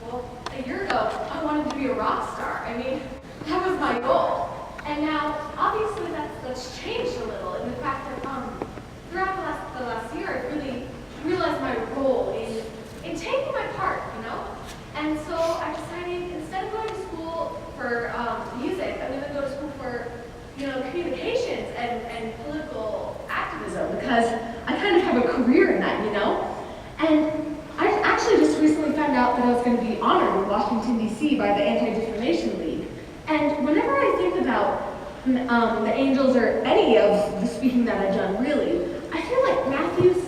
Well, a year ago, I wanted to be a rock star. I mean, that was my goal. And now, obviously, that's changed a little in the fact that throughout the last year, I really realized my role in taking my part, you know? And so I decided, instead of going to school for music, I'm going to go to school for, communications and political activism, because I kind of have a career in that, you know? And I actually just recently found out that I was going to be honored in Washington, D.C. by the Anti-Defamation League. And whenever I think about the Angels or any of the speaking that I've done, really, I feel like Matthews,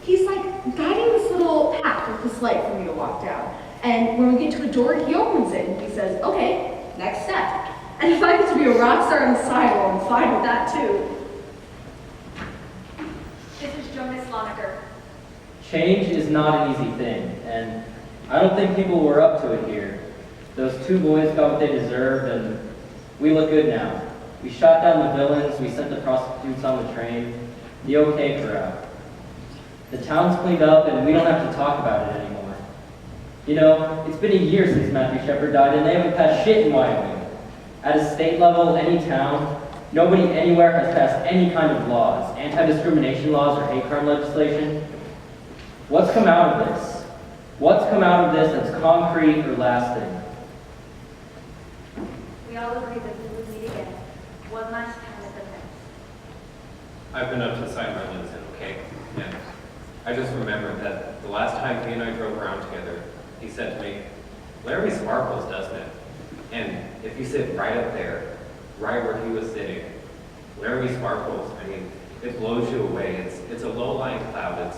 he's like guiding this little path with this light for me to walk down. And when we get to a door, he opens it and he says, okay, next step. And if I get to be a rock star on the side, well, I'm fine with that too. This is Jonas Lonecker. Change is not an easy thing, and I don't think people were up to it here. Those two boys got what they deserved, and we look good now. We shot down the villains, we sent the prostitutes on the train, the okay crowd. The town's cleaned up, and we don't have to talk about it anymore. You know, it's been a year since Matthew Shepard died, and they haven't passed shit in Wyoming. At a state level, any town, nobody anywhere has passed any kind of laws, anti-discrimination laws or hate crime legislation. What's come out of this? What's come out of this that's concrete or lasting? We all agreed that we would meet again, one last time at the fence. I've been up to the side of my Lincoln, okay? And I just remembered that the last time he and I drove around together, he said to me, Laramie sparkles, doesn't it? And if you sit right up there, right where he was sitting, Laramie sparkles, I mean, it blows you away. It's a low-lying cloud.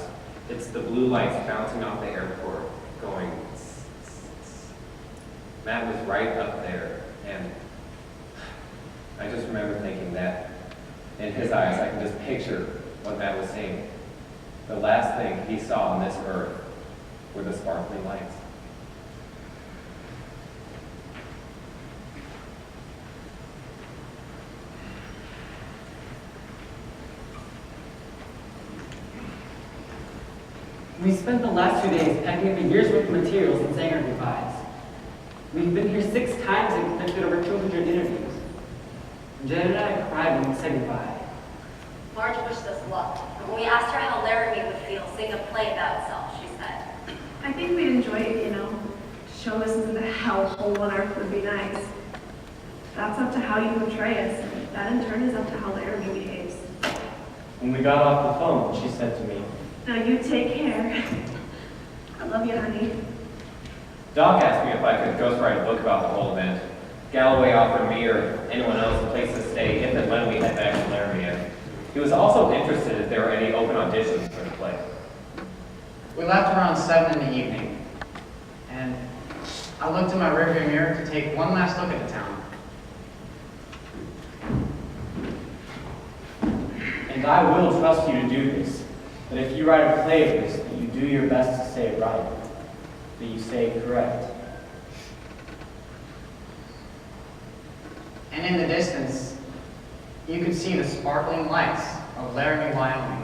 It's the blue lights bouncing off the airport going tss, tss, tss. Matt was right up there, and I just remember thinking that in his eyes, I can just picture what Matt was saying. The last thing he saw on this earth were the sparkling lights. We spent the last 2 days packing up a year's worth of materials and saying our goodbyes. We've been here 6 times and conducted over 200 interviews. Jen and I cried when we said goodbye. Marge wished us luck, and when we asked her how Laramie would feel seeing a play about itself, she said, I think we'd enjoy it, you know. Show us into the hellhole on earth would be nice. That's up to how you portray us, and that in turn is up to how Laramie behaves. When we got off the phone, she said to me, Now you take care. I love you, honey. Doc asked me if I could ghostwrite a book about the whole event. Galloway offered me or anyone else a place to stay if and when we head back to Laramie. And he was also interested if there were any open auditions for the play. We left around 7 in the evening, and I looked in my rearview mirror to take one last look at the town. and I will trust you to do this, that if you write a play of this, that you do your best to say it right, that you say it correct. And in the distance, you could see the sparkling lights of Laramie, Wyoming.